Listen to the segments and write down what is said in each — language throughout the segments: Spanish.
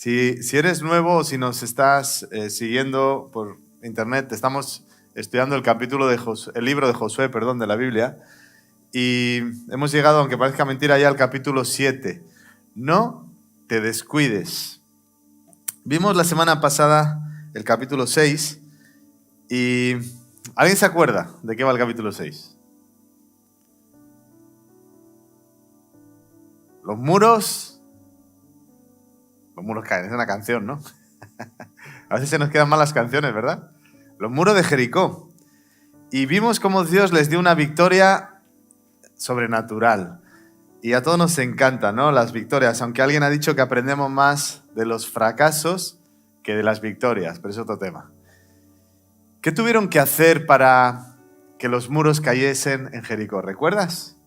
Si eres nuevo o si nos estás siguiendo por internet, estamos estudiando el libro de Josué, de la Biblia, y hemos llegado, aunque parezca mentira, ya al capítulo 7. No te descuides. Vimos la semana pasada el capítulo 6 y ¿alguien se acuerda de qué va el capítulo 6? Los muros caen, es una canción, ¿no? A veces se nos quedan mal las canciones, ¿verdad? Los muros de Jericó. Y vimos cómo Dios les dio una victoria sobrenatural. Y a todos nos encanta, ¿no? Las victorias, aunque alguien ha dicho que aprendemos más de los fracasos que de las victorias, pero es otro tema. ¿Qué tuvieron que hacer para que los muros cayesen en Jericó? ¿Recuerdas?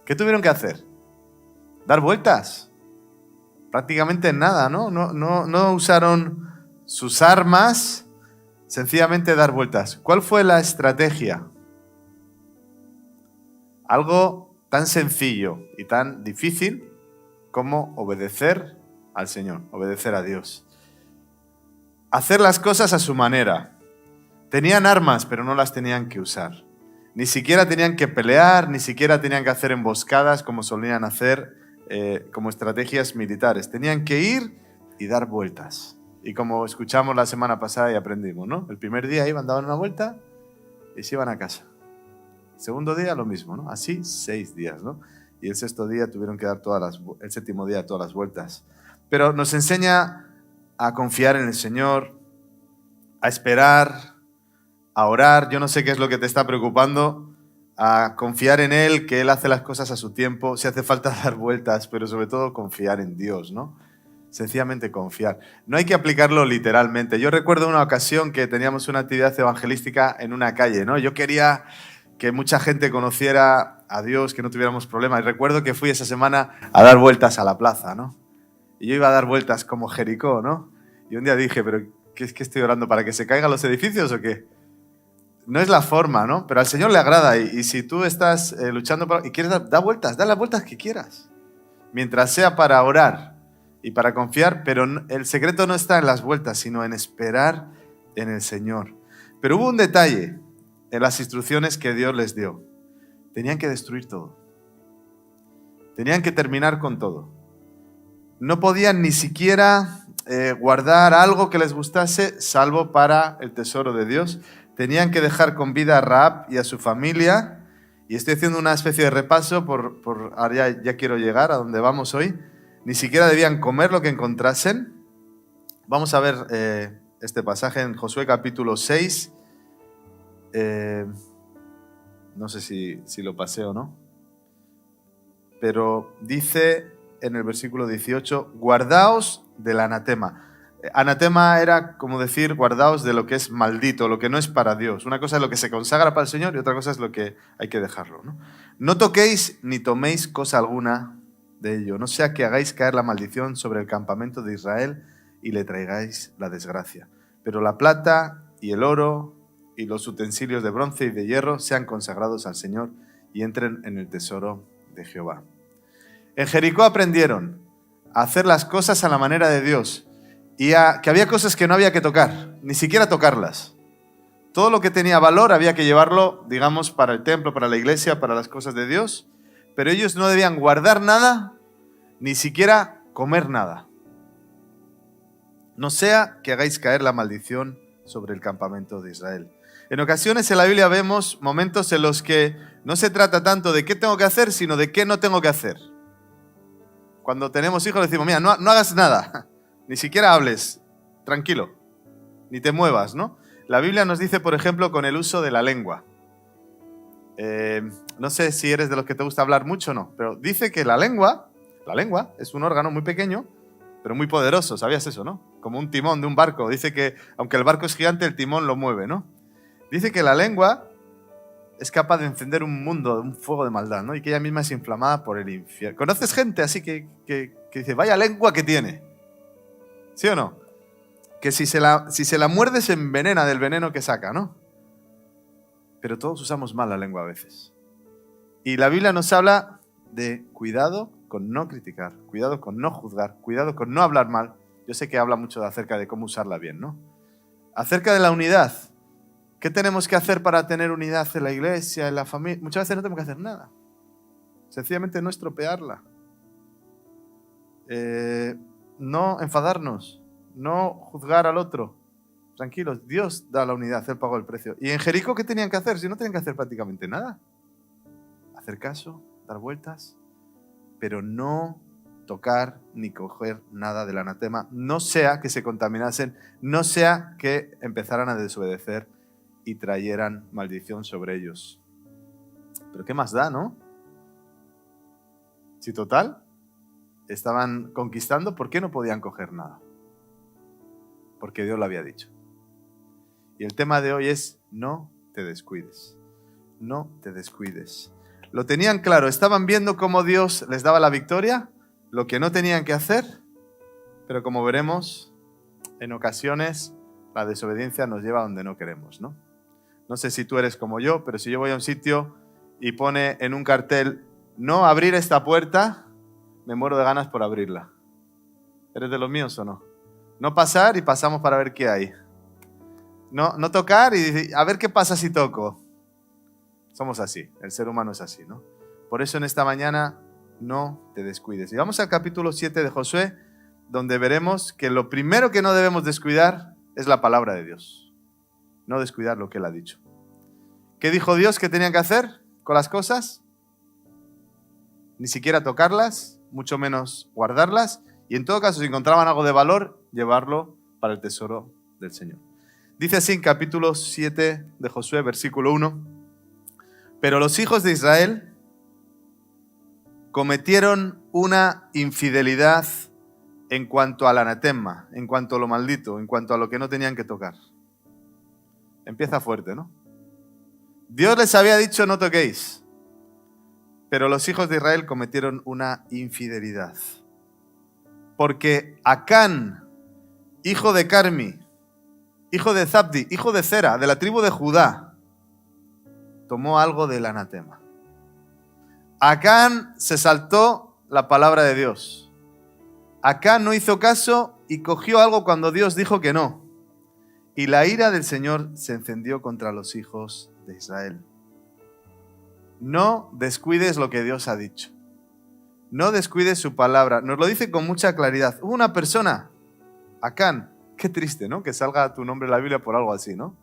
¿Qué tuvieron que hacer? ¿Dar vueltas? Prácticamente nada, ¿no? No usaron sus armas, sencillamente dar vueltas. ¿Cuál fue la estrategia? Algo tan sencillo y tan difícil como obedecer al Señor, obedecer a Dios. Hacer las cosas a su manera. Tenían armas, pero no las tenían que usar. Ni siquiera tenían que pelear, ni siquiera tenían que hacer emboscadas como solían hacer como estrategias militares. Tenían que ir y dar vueltas. Y como escuchamos la semana pasada y aprendimos, ¿no? El primer día iban, daban una vuelta y se iban a casa. El segundo día lo mismo, ¿no? Así 6 días, ¿no? Y el sexto día tuvieron que dar el séptimo día todas las vueltas. Pero nos enseña a confiar en el Señor, a esperar, a orar. Yo no sé qué es lo que te está preocupando, a confiar en Él, que Él hace las cosas a su tiempo, si hace falta dar vueltas, pero sobre todo confiar en Dios, ¿no? Sencillamente confiar. No hay que aplicarlo literalmente. Yo recuerdo una ocasión que teníamos una actividad evangelística en una calle, ¿no? Yo quería que mucha gente conociera a Dios, que no tuviéramos problemas. Y recuerdo que fui esa semana a dar vueltas a la plaza, ¿no? Y yo iba a dar vueltas como Jericó, ¿no? Y un día dije, ¿pero qué es que estoy orando? ¿Para que se caigan los edificios o qué? No es la forma, ¿no? Pero al Señor le agrada y si tú estás luchando y quieres da vueltas, da las vueltas que quieras. Mientras sea para orar y para confiar, pero el secreto no está en las vueltas, sino en esperar en el Señor. Pero hubo un detalle en las instrucciones que Dios les dio. Tenían que destruir todo. Tenían que terminar con todo. No podían ni siquiera guardar algo que les gustase, salvo para el tesoro de Dios. Tenían que dejar con vida a Rahab y a su familia. Y estoy haciendo una especie de repaso, ahora ya quiero llegar a donde vamos hoy. Ni siquiera debían comer lo que encontrasen. Vamos a ver este pasaje en Josué capítulo 6. No sé si lo pasé o no. Pero dice en el versículo 18, guardaos del anatema. Anatema era como decir, guardaos de lo que es maldito, lo que no es para Dios. Una cosa es lo que se consagra para el Señor y otra cosa es lo que hay que dejarlo, ¿no? No toquéis ni toméis cosa alguna de ello, no sea que hagáis caer la maldición sobre el campamento de Israel y le traigáis la desgracia. Pero la plata y el oro y los utensilios de bronce y de hierro sean consagrados al Señor y entren en el tesoro de Jehová. En Jericó aprendieron a hacer las cosas a la manera de Dios y que había cosas que no había que tocar, ni siquiera tocarlas. Todo lo que tenía valor había que llevarlo, digamos, para el templo, para la iglesia, para las cosas de Dios, pero ellos no debían guardar nada, ni siquiera comer nada. No sea que hagáis caer la maldición sobre el campamento de Israel. En ocasiones en la Biblia vemos momentos en los que no se trata tanto de qué tengo que hacer, sino de qué no tengo que hacer. Cuando tenemos hijos le decimos, mira, no hagas nada, ni siquiera hables, tranquilo, ni te muevas, ¿no? La Biblia nos dice, por ejemplo, con el uso de la lengua. No sé si eres de los que te gusta hablar mucho o no, pero dice que la lengua es un órgano muy pequeño, pero muy poderoso, ¿sabías eso, no? Como un timón de un barco. Dice que, aunque el barco es gigante, el timón lo mueve, ¿no? Dice que la lengua es capaz de encender un mundo, un fuego de maldad, ¿no? Y que ella misma es inflamada por el infierno. ¿Conoces gente así que dice, vaya lengua que tiene? ¿Sí o no? Que si se la muerde se envenena del veneno que saca, ¿no? Pero todos usamos mal la lengua a veces. Y la Biblia nos habla de cuidado con no criticar, cuidado con no juzgar, cuidado con no hablar mal. Yo sé que habla mucho acerca de cómo usarla bien, ¿no? Acerca de la unidad. ¿Qué tenemos que hacer para tener unidad en la iglesia, en la familia? Muchas veces no tenemos que hacer nada. Sencillamente no estropearla. No enfadarnos, no juzgar al otro. Tranquilos, Dios da la unidad, Él pagó el precio. ¿Y en Jericó qué tenían que hacer? Si no tenían que hacer prácticamente nada. Hacer caso, dar vueltas, pero no tocar ni coger nada del anatema, no sea que se contaminasen, no sea que empezaran a desobedecer y trayeran maldición sobre ellos. Pero ¿qué más da, no? Si total, estaban conquistando, ¿por qué no podían coger nada? Porque Dios lo había dicho. Y el tema de hoy es, no te descuides. No te descuides. Lo tenían claro, estaban viendo cómo Dios les daba la victoria, lo que no tenían que hacer, pero como veremos, en ocasiones la desobediencia nos lleva a donde no queremos, ¿no? No sé si tú eres como yo, pero si yo voy a un sitio y pone en un cartel, no abrir esta puerta, me muero de ganas por abrirla. ¿Eres de los míos o no? No pasar y pasamos para ver qué hay. No tocar y a ver qué pasa si toco. Somos así, el ser humano es así, ¿no? Por eso en esta mañana no te descuides. Y vamos al capítulo 7 de Josué, donde veremos que lo primero que no debemos descuidar es la palabra de Dios. No descuidar lo que Él ha dicho. ¿Qué dijo Dios que tenían que hacer con las cosas? Ni siquiera tocarlas, mucho menos guardarlas. Y en todo caso, si encontraban algo de valor, llevarlo para el tesoro del Señor. Dice así en capítulo 7 de Josué, versículo 1. Pero los hijos de Israel cometieron una infidelidad en cuanto al anatema, en cuanto a lo maldito, en cuanto a lo que no tenían que tocar. Empieza fuerte, ¿no? Dios les había dicho no toquéis, pero los hijos de Israel cometieron una infidelidad. Porque Acán, hijo de Carmi, hijo de Zabdi, hijo de Zera, de la tribu de Judá, tomó algo del anatema. Acán se saltó la palabra de Dios. Acán no hizo caso y cogió algo cuando Dios dijo que no. Y la ira del Señor se encendió contra los hijos de Israel. No descuides lo que Dios ha dicho. No descuides su palabra. Nos lo dice con mucha claridad. Hubo una persona, Acán, qué triste, ¿no? Que salga tu nombre en la Biblia por algo así, ¿no?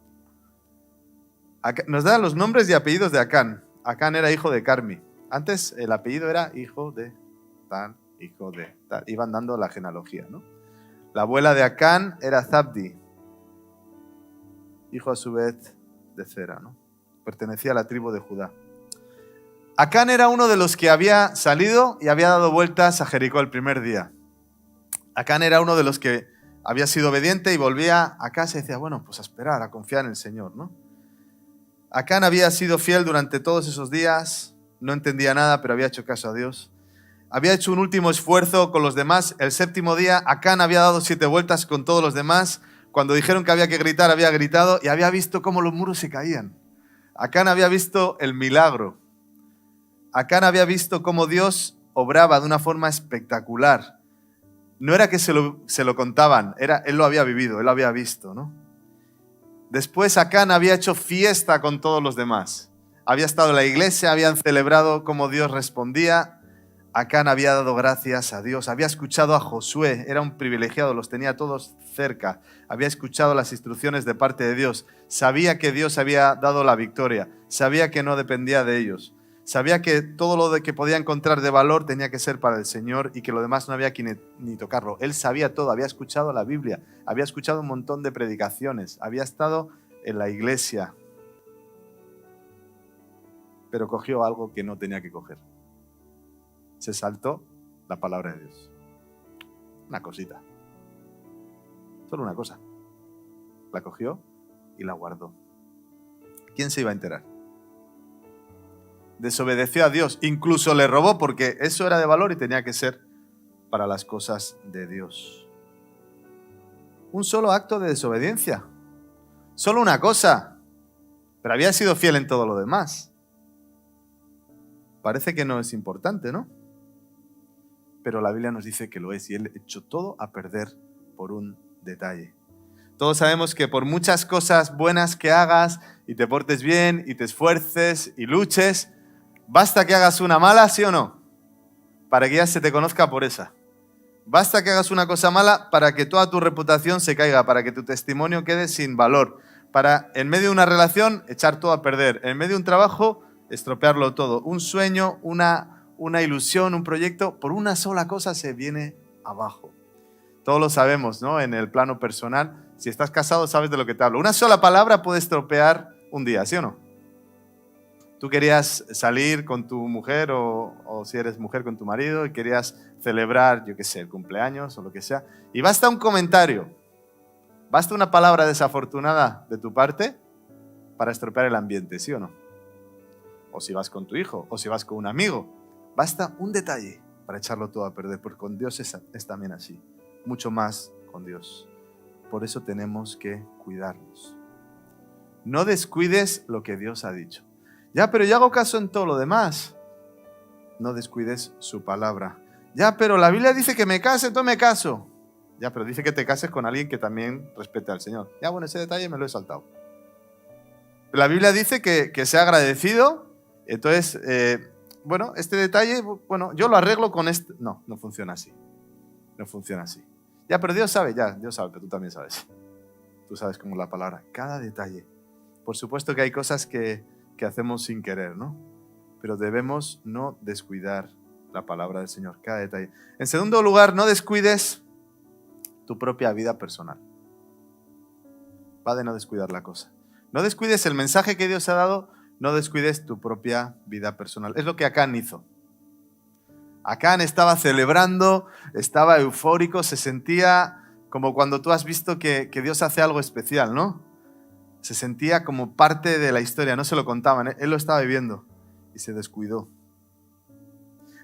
Nos da los nombres y apellidos de Acán. Acán era hijo de Carmi. Antes el apellido era hijo de tal, hijo de tal. Iban dando la genealogía, ¿no? La abuela de Acán era Zabdi, hijo a su vez de Zera, ¿no? Pertenecía a la tribu de Judá. Acán era uno de los que había salido y había dado vueltas a Jericó el primer día. Acán era uno de los que había sido obediente y volvía a casa y decía, bueno, pues a esperar, a confiar en el Señor, ¿no? Acán había sido fiel durante todos esos días, no entendía nada, pero había hecho caso a Dios. Había hecho un último esfuerzo con los demás. El séptimo día, Acán había dado 7 vueltas con todos los demás. Cuando dijeron que había que gritar, había gritado y había visto cómo los muros se caían. Acán había visto el milagro. Acán había visto cómo Dios obraba de una forma espectacular. No era que se lo contaban, él lo había vivido, él lo había visto, ¿no? Después Acán había hecho fiesta con todos los demás. Había estado en la iglesia, habían celebrado cómo Dios respondía. Acán había dado gracias a Dios, había escuchado a Josué, era un privilegiado, los tenía todos cerca. Había escuchado las instrucciones de parte de Dios. Sabía que Dios había dado la victoria, sabía que no dependía de ellos. Sabía que todo lo que podía encontrar de valor tenía que ser para el Señor y que lo demás no había que ni tocarlo. Él sabía todo, había escuchado la Biblia, había escuchado un montón de predicaciones, había estado en la iglesia, pero cogió algo que no tenía que coger. Se saltó la palabra de Dios. Una cosita. Solo una cosa. La cogió y la guardó. ¿Quién se iba a enterar? Desobedeció a Dios, incluso le robó porque eso era de valor y tenía que ser para las cosas de Dios. Un solo acto de desobediencia, solo una cosa, pero había sido fiel en todo lo demás. Parece que no es importante, ¿no? pero la Biblia nos dice que lo es y Él echó todo a perder por un detalle. Todos sabemos que por muchas cosas buenas que hagas y te portes bien y te esfuerces y luches, basta que hagas una mala, ¿sí o no? Para que ya se te conozca por esa. Basta que hagas una cosa mala para que toda tu reputación se caiga, para que tu testimonio quede sin valor, para en medio de una relación echar todo a perder, en medio de un trabajo estropearlo todo. Un sueño, una ilusión, un proyecto, por una sola cosa se viene abajo. Todos lo sabemos, ¿no? En el plano personal, si estás casado sabes de lo que te hablo. Una sola palabra puede estropear un día, ¿sí o no? Tú querías salir con tu mujer o si eres mujer con tu marido y querías celebrar, yo qué sé, el cumpleaños o lo que sea, y basta un comentario, basta una palabra desafortunada de tu parte para estropear el ambiente, ¿sí o no? O si vas con tu hijo, o si vas con un amigo, basta un detalle para echarlo todo a perder, porque con Dios es también así, mucho más con Dios. Por eso tenemos que cuidarnos. No descuides lo que Dios ha dicho. Ya, pero yo hago caso en todo lo demás. No descuides su palabra. Ya, pero la Biblia dice que me case, entonces me caso. Ya, pero dice que te cases con alguien que también respete al Señor. Ya, bueno, ese detalle me lo he saltado. La Biblia dice que sea agradecido. Entonces, bueno, este detalle, bueno, yo lo arreglo con este. No, no funciona así. No funciona así. Ya, pero Dios sabe, Dios sabe, pero tú también sabes. Tú sabes cómo es la palabra. Cada detalle. Por supuesto que hay cosas que hacemos sin querer, ¿no? Pero debemos no descuidar la palabra del Señor, cada detalle. En segundo lugar, no descuides tu propia vida personal. Va de no descuidar la cosa. No descuides el mensaje que Dios ha dado, no descuides tu propia vida personal. Es lo que Acán hizo. Acán estaba celebrando, estaba eufórico, se sentía como cuando tú has visto que Dios hace algo especial, ¿no? Se sentía como parte de la historia, no se lo contaban, él lo estaba viviendo y se descuidó.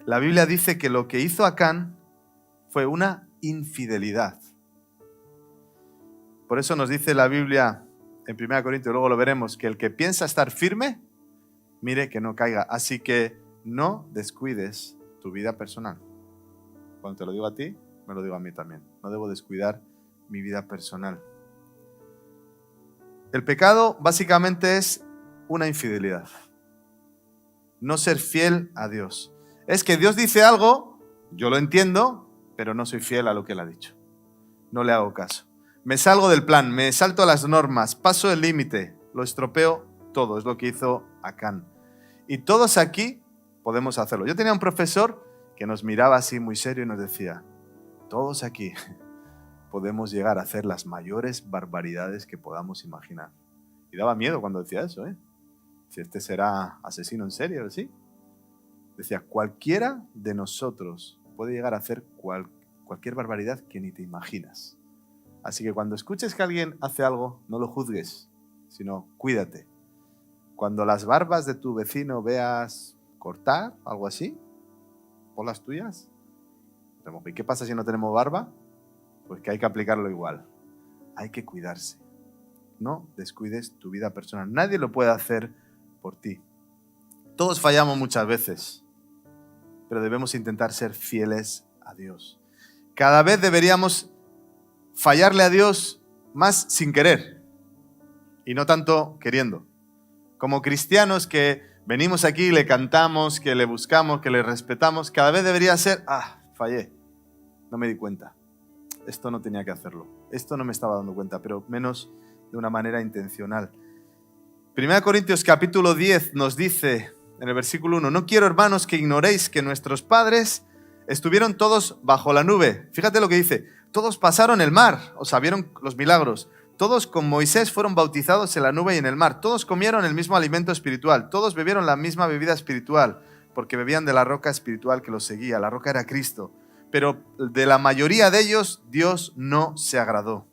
La Biblia dice que lo que hizo Acán fue una infidelidad. Por eso nos dice la Biblia en 1 Corintios, luego lo veremos, que el que piensa estar firme, mire que no caiga. Así que no descuides tu vida personal. Cuando te lo digo a ti, me lo digo a mí también. No debo descuidar mi vida personal. El pecado básicamente es una infidelidad. No ser fiel a Dios. Es que Dios dice algo, yo lo entiendo, pero no soy fiel a lo que Él ha dicho. No le hago caso. Me salgo del plan, me salto a las normas, paso el límite, lo estropeo todo. Es lo que hizo Acán. Y todos aquí podemos hacerlo. Yo tenía un profesor que nos miraba así muy serio y nos decía, todos aquí podemos llegar a hacer las mayores barbaridades que podamos imaginar. Y daba miedo cuando decía eso, ¿eh? Si este será asesino en serie, ¿sí? Decía, cualquiera de nosotros puede llegar a hacer cualquier barbaridad que ni te imaginas. Así que cuando escuches que alguien hace algo, no lo juzgues, sino cuídate. Cuando las barbas de tu vecino veas cortar, algo así, pon las tuyas. ¿Y qué pasa si no tenemos barba? Pues que hay que aplicarlo igual. Hay que cuidarse. No descuides tu vida personal. Nadie lo puede hacer por ti. Todos fallamos muchas veces, pero debemos intentar ser fieles a Dios. Cada vez deberíamos fallarle a Dios más sin querer y no tanto queriendo. Como cristianos que venimos aquí, le cantamos, que le buscamos, que le respetamos, cada vez debería ser, fallé, no me di cuenta. Esto no tenía que hacerlo. Esto no me estaba dando cuenta, pero menos de una manera intencional. 1 Corintios capítulo 10 nos dice en el versículo 1, no quiero, hermanos, que ignoréis que nuestros padres estuvieron todos bajo la nube. Fíjate lo que dice, todos pasaron el mar, o sea, vieron los milagros. Todos con Moisés fueron bautizados en la nube y en el mar. Todos comieron el mismo alimento espiritual. Todos bebieron la misma bebida espiritual, porque bebían de la roca espiritual que los seguía. La roca era Cristo. Pero de la mayoría de ellos, Dios no se agradó.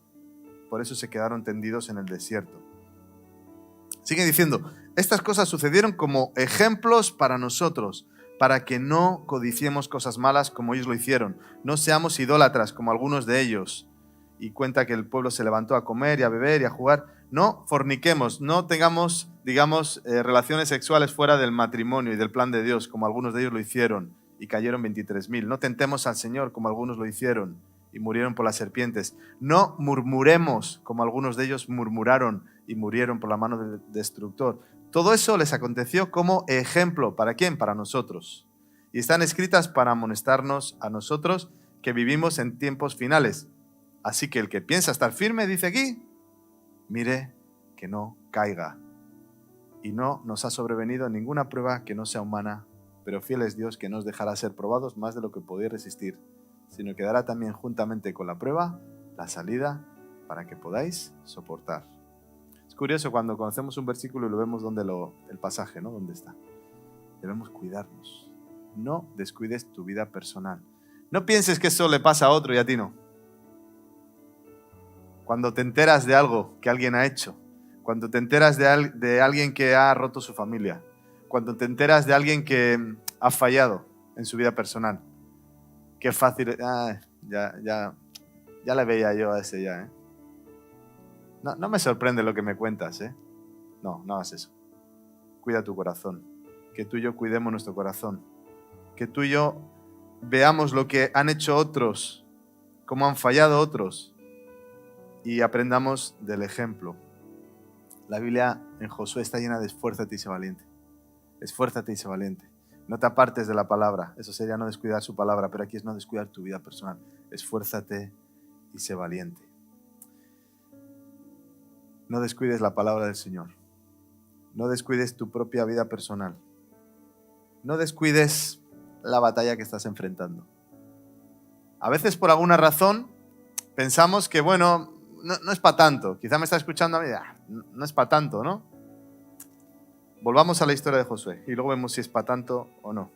Por eso se quedaron tendidos en el desierto. Sigue diciendo, estas cosas sucedieron como ejemplos para nosotros, para que no codiciemos cosas malas como ellos lo hicieron. No seamos idólatras como algunos de ellos. Y cuenta que el pueblo se levantó a comer y a beber y a jugar. No forniquemos, no tengamos, relaciones sexuales fuera del matrimonio y del plan de Dios, como algunos de ellos lo hicieron. y cayeron 23.000. No tentemos al Señor como algunos lo hicieron y murieron por las serpientes. No murmuremos como algunos de ellos murmuraron y murieron por la mano del destructor. Todo eso les aconteció como ejemplo. ¿Para quién? Para nosotros. Y están escritas para amonestarnos a nosotros que vivimos en tiempos finales. Así que el que piensa estar firme, dice aquí, mire que no caiga. Y no nos ha sobrevenido ninguna prueba que no sea humana, pero fiel es Dios que no os dejará ser probados más de lo que podéis resistir, sino que dará también juntamente con la prueba la salida para que podáis soportar. Es curioso cuando conocemos un versículo y lo vemos el pasaje, ¿no? ¿Dónde está? Debemos cuidarnos. No descuides tu vida personal. No pienses que eso le pasa a otro y a ti no. Cuando te enteras de algo que alguien ha hecho, cuando te enteras de alguien que ha roto su familia, cuando te enteras de alguien que ha fallado en su vida personal, qué fácil, ya le veía yo a ese ya, ¿eh? No me sorprende lo que me cuentas, ¿eh? No hagas eso. Cuida tu corazón, que tú y yo cuidemos nuestro corazón, que tú y yo veamos lo que han hecho otros, cómo han fallado otros y aprendamos del ejemplo. La Biblia en Josué está llena de esfuérzate y sé valiente. Esfuérzate y sé valiente. No te apartes de la palabra. Eso sería no descuidar su palabra, pero aquí es no descuidar tu vida personal. Esfuérzate y sé valiente. No descuides la palabra del Señor. No descuides tu propia vida personal. No descuides la batalla que estás enfrentando. A veces por alguna razón pensamos que, bueno, no es para tanto. Quizá me está escuchando a mí, no es para tanto, ¿no? Volvamos a la historia de Josué y luego vemos si es para tanto o no.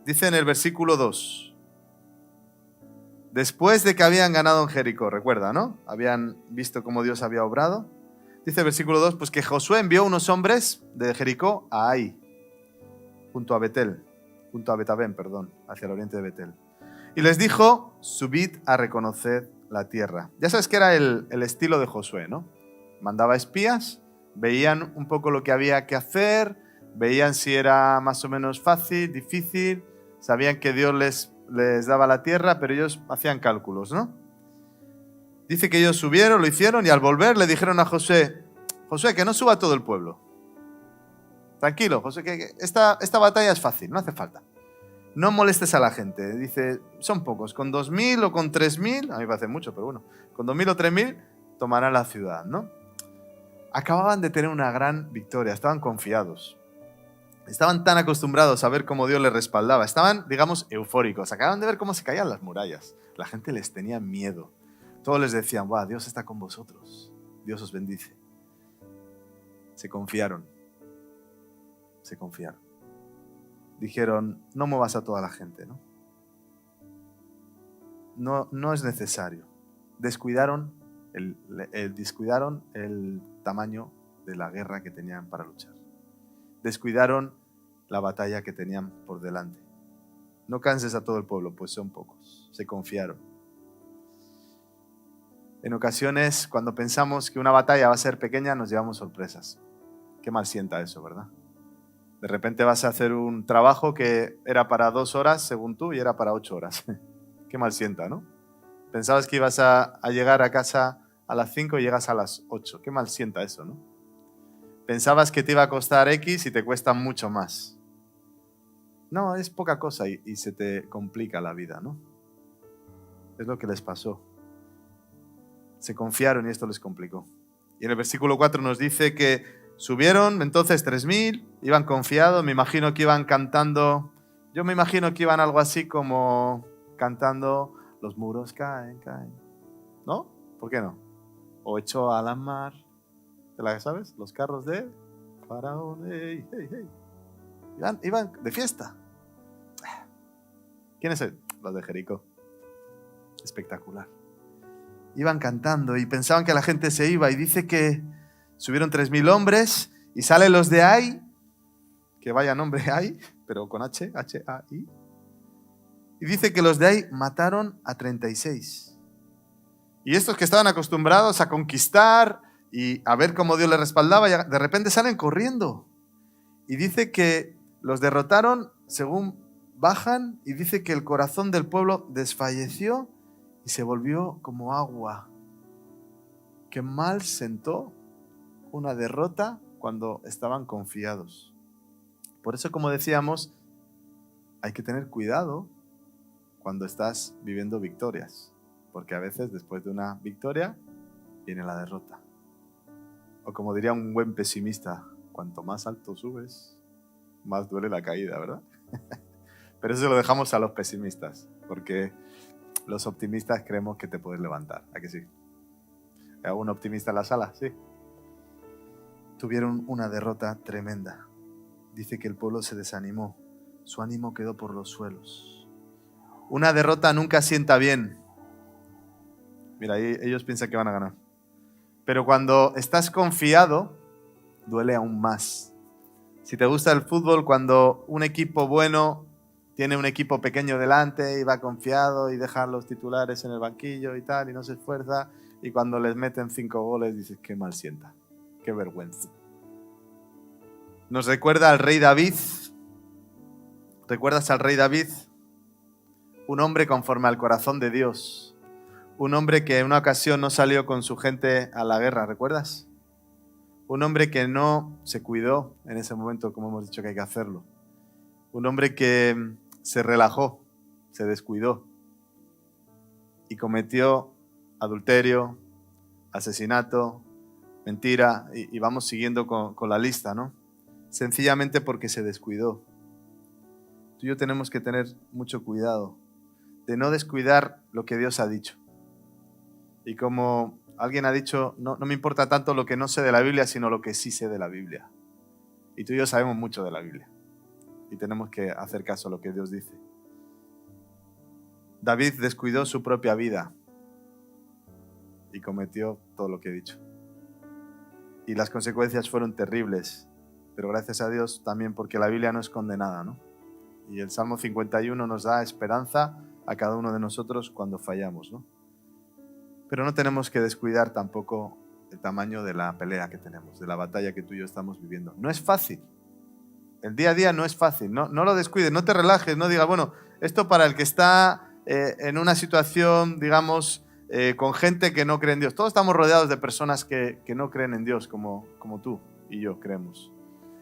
Dice en el versículo 2, después de que habían ganado en Jericó, recuerda, ¿no? Habían visto cómo Dios había obrado. Dice el versículo 2, pues que Josué envió unos hombres de Jericó a Ai, junto a Betabén, hacia el oriente de Betel. Y les dijo, subid a reconocer la tierra. Ya sabes que era el estilo de Josué, ¿no? Mandaba espías, veían un poco lo que había que hacer, veían si era más o menos fácil, difícil, sabían que Dios les daba la tierra, pero ellos hacían cálculos, ¿no? Dice que ellos subieron, lo hicieron y al volver le dijeron a Josué, que no suba todo el pueblo. Tranquilo, Josué, que esta batalla es fácil, no hace falta. No molestes a la gente. Dice, son pocos, con 2.000 o con 3.000, a mí me parece mucho, pero bueno, con 2.000 o 3.000 tomarán la ciudad, ¿no? Acababan de tener una gran victoria, estaban confiados. Estaban tan acostumbrados a ver cómo Dios les respaldaba, estaban, digamos, eufóricos. Acababan de ver cómo se caían las murallas. La gente les tenía miedo. Todos les decían, ¡buah, Dios está con vosotros! Dios os bendice. Se confiaron. Dijeron, no muevas a toda la gente, ¿no? No es necesario. Descuidaron el tamaño de la guerra que tenían para luchar. Descuidaron la batalla que tenían por delante. No canses a todo el pueblo, pues son pocos. Se confiaron. En ocasiones, cuando pensamos que una batalla va a ser pequeña, nos llevamos sorpresas. Qué mal sienta eso, ¿verdad? De repente vas a hacer un trabajo que era para 2 horas, según tú, y era para 8 horas. Qué mal sienta, ¿no? Pensabas que ibas a llegar a casa a las 5 y llegas a las 8. Qué mal sienta eso, ¿no? Pensabas que te iba a costar X y te cuesta mucho más. No, es poca cosa y se te complica la vida, ¿no? Es lo que les pasó. Se confiaron y esto les complicó. Y en el versículo 4 nos dice que subieron entonces 3.000, iban confiados, me imagino que iban cantando, yo me imagino que iban algo así como cantando, los muros caen, caen. ¿No? ¿Por qué no? O echó a la mar, ¿te la sabes? Los carros de Faraón, hey, hey, hey. Iban de fiesta. ¿Quiénes son? Los de Jericó. Espectacular. Iban cantando y pensaban que la gente se iba y dice que subieron 3.000 hombres y salen los de Ai, que vaya nombre Ai, pero con H, H-A-I. Y dice que los de Ai mataron a 36. Y estos que estaban acostumbrados a conquistar y a ver cómo Dios les respaldaba, de repente salen corriendo. Y dice que los derrotaron, según bajan y dice que el corazón del pueblo desfalleció y se volvió como agua. Qué mal sentó una derrota cuando estaban confiados. Por eso, como decíamos, hay que tener cuidado cuando estás viviendo victorias, porque a veces después de una victoria viene la derrota. O como diría un buen pesimista, cuanto más alto subes, más duele la caída, ¿verdad? Pero eso lo dejamos a los pesimistas, porque los optimistas creemos que te puedes levantar. ¿A que sí? ¿Hay algún optimista en la sala? Sí. Tuvieron una derrota tremenda. Dice que el pueblo se desanimó. Su ánimo quedó por los suelos. Una derrota nunca sienta bien. Mira, ahí ellos piensan que van a ganar. Pero cuando estás confiado, duele aún más. Si te gusta el fútbol, cuando un equipo bueno tiene un equipo pequeño delante y va confiado y deja los titulares en el banquillo y tal, y no se esfuerza, y cuando les meten 5 goles dices, qué mal sienta, qué vergüenza. Nos recuerda al rey David. ¿Recuerdas al rey David? Un hombre conforme al corazón de Dios. Un hombre que en una ocasión no salió con su gente a la guerra, ¿recuerdas? Un hombre que no se cuidó en ese momento, como hemos dicho que hay que hacerlo. Un hombre que se relajó, se descuidó y cometió adulterio, asesinato, mentira, y vamos siguiendo con la lista, ¿no? Sencillamente porque se descuidó. Tú y yo tenemos que tener mucho cuidado de no descuidar lo que Dios ha dicho. Y como alguien ha dicho, no me importa tanto lo que no sé de la Biblia, sino lo que sí sé de la Biblia. Y tú y yo sabemos mucho de la Biblia. Y tenemos que hacer caso a lo que Dios dice. David descuidó su propia vida y cometió todo lo que he dicho. Y las consecuencias fueron terribles. Pero gracias a Dios también, porque la Biblia no es condenada, ¿no? Y el Salmo 51 nos da esperanza a cada uno de nosotros cuando fallamos, ¿no? Pero no tenemos que descuidar tampoco el tamaño de la pelea que tenemos, de la batalla que tú y yo estamos viviendo. No es fácil. El día a día no es fácil. No lo descuides, no te relajes, no digas, bueno, esto para el que está en una situación, digamos, con gente que no cree en Dios. Todos estamos rodeados de personas que no creen en Dios, como tú y yo creemos.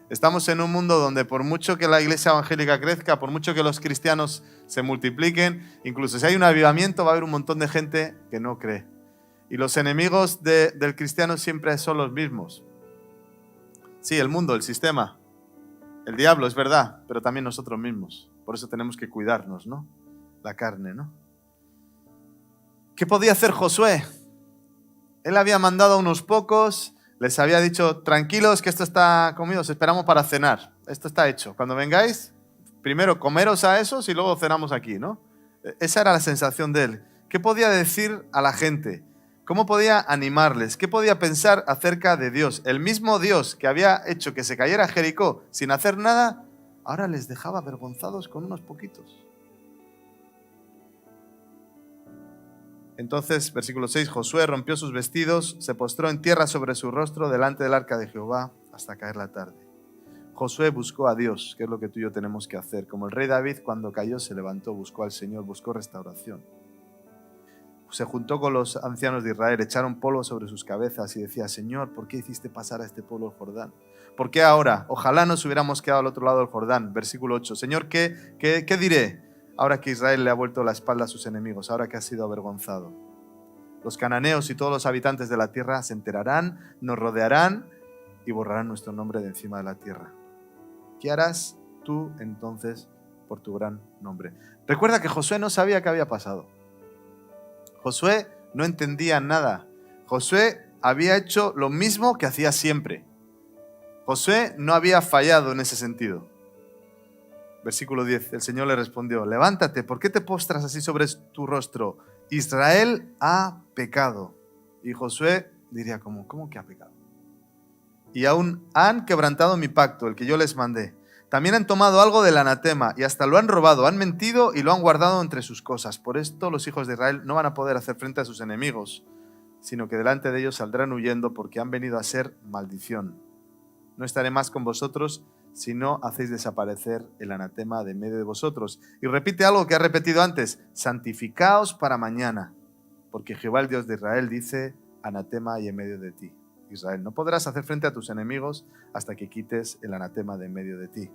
Estamos en un mundo donde por mucho que la iglesia evangélica crezca, por mucho que los cristianos se multipliquen, incluso si hay un avivamiento va a haber un montón de gente que no cree. Y los enemigos del cristiano siempre son los mismos. Sí, el mundo, el sistema, el diablo, es verdad, pero también nosotros mismos. Por eso tenemos que cuidarnos, ¿no? La carne, ¿no? ¿Qué podía hacer Josué? Él había mandado a unos pocos, les había dicho, tranquilos que esto está comido, os esperamos para cenar. Esto está hecho. Cuando vengáis, primero comeros a esos y luego cenamos aquí, ¿no? Esa era la sensación de él. ¿Qué podía decir a la gente? ¿Cómo podía animarles? ¿Qué podía pensar acerca de Dios? El mismo Dios que había hecho que se cayera Jericó sin hacer nada, ahora les dejaba avergonzados con unos poquitos. Entonces, versículo 6, Josué rompió sus vestidos, se postró en tierra sobre su rostro delante del arca de Jehová hasta caer la tarde. Josué buscó a Dios, que es lo que tú y yo tenemos que hacer. Como el rey David, cuando cayó, se levantó, buscó al Señor, buscó restauración. Se juntó con los ancianos de Israel, echaron polvo sobre sus cabezas y decía, Señor, ¿por qué hiciste pasar a este pueblo el Jordán? ¿Por qué ahora? Ojalá nos hubiéramos quedado al otro lado del Jordán. Versículo 8, Señor, ¿qué diré? Ahora que Israel le ha vuelto la espalda a sus enemigos, ahora que ha sido avergonzado. Los cananeos y todos los habitantes de la tierra se enterarán, nos rodearán y borrarán nuestro nombre de encima de la tierra. ¿Qué harás tú entonces por tu gran nombre? Recuerda que Josué no sabía qué había pasado. Josué no entendía nada. Josué había hecho lo mismo que hacía siempre. Josué no había fallado en ese sentido. Versículo 10, el Señor le respondió, levántate, ¿por qué te postras así sobre tu rostro? Israel ha pecado. Y Josué diría, ¿cómo que ha pecado? Y aún han quebrantado mi pacto, el que yo les mandé. También han tomado algo del anatema y hasta lo han robado, han mentido y lo han guardado entre sus cosas. Por esto los hijos de Israel no van a poder hacer frente a sus enemigos, sino que delante de ellos saldrán huyendo porque han venido a ser maldición. No estaré más con vosotros, si no hacéis desaparecer el anatema de en medio de vosotros. Y repite algo que ha repetido antes, santificaos para mañana, porque Jehová el Dios de Israel dice, anatema hay en medio de ti. Israel, no podrás hacer frente a tus enemigos hasta que quites el anatema de en medio de ti.